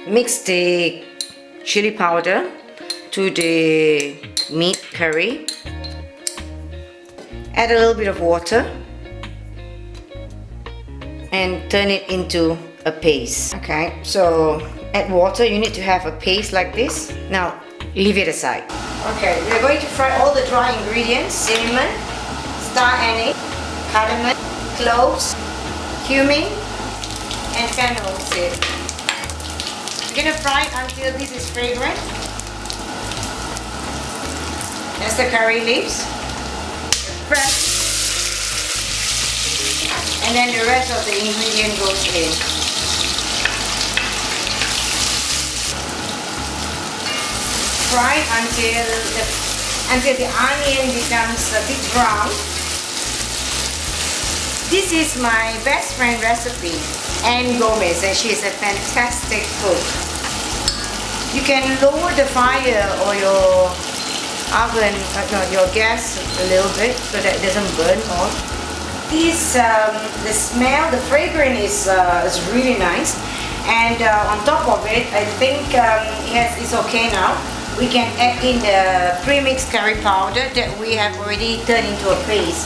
mix the chili powder to the meat curry. Add a little bit of water and turn it into a paste. Okay, so add water. You need to have a paste like this. Now leave it aside. Okay, we're going to fry all the dry ingredients: cinnamon, star anise, cardamom, cloves, cumin, and fennel seed. We're gonna fry it until this is fragrant. That's the curry leaves. Press. And then the rest of the ingredient goes in. Fry until the onion becomes a bit brown. This is my best friend recipe, Anne Gomez, and she is a fantastic cook. You can lower the fire or your oven, your gas a little bit so that it doesn't burn all. This, the smell, the fragrance is really nice, and on top of it, I think it's okay now. We can add in the premix curry powder that we have already turned into a paste.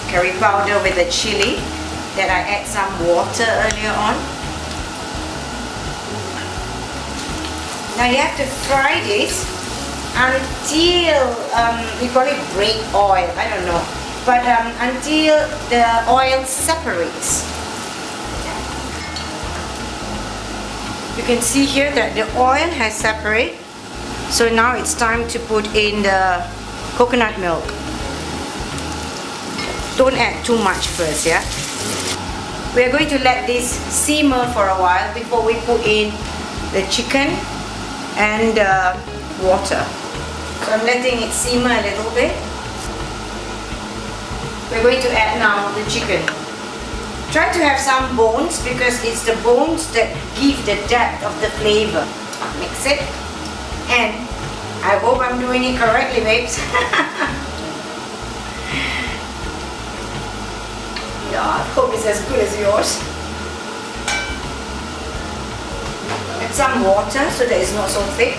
Curry powder with the chili that I add some water earlier on. Now you have to fry this until we call it break oil, I don't know, but until the oil separates. You can see here that the oil has separated, so now it's time to put in the coconut milk. Don't add too much first, yeah? We are going to let this simmer for a while before we put in the chicken and water. So I'm letting it simmer a little bit. We're going to add now the chicken. Try to have some bones because it's the bones that give the depth of the flavor. Mix it. And I hope I'm doing it correctly, babes. Yeah, I hope it's as good as yours. Add some water so that it's not so thick.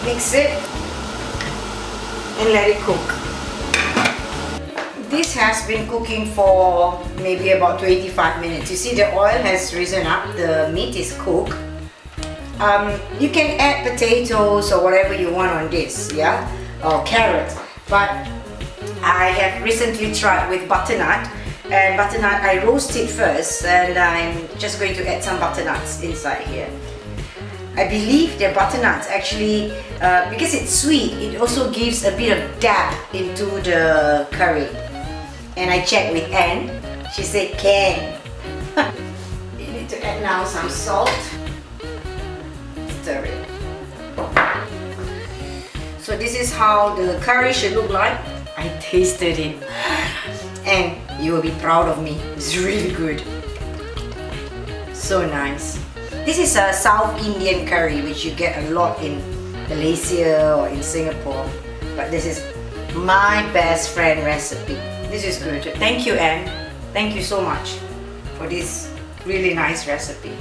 Mix it and let it cook. This has been cooking for maybe about 25 minutes. You see the oil has risen up, the meat is cooked. You can add potatoes or whatever you want on this, yeah, or carrots. But I have recently tried with butternut, and butternut I roast it first, and I'm just going to add some butternuts inside here. I believe the butternuts actually, because it's sweet, it also gives a bit of depth into the curry. And I checked with Anne, she said can. You need to add now some salt. Stir it. So this is how the curry should look like. I tasted it and you will be proud of me. It's really good. So nice. This is a South Indian curry which you get a lot in Malaysia or in Singapore. But this is my best friend recipe. This is good. Thank you, Anne. Thank you so much for this really nice recipe.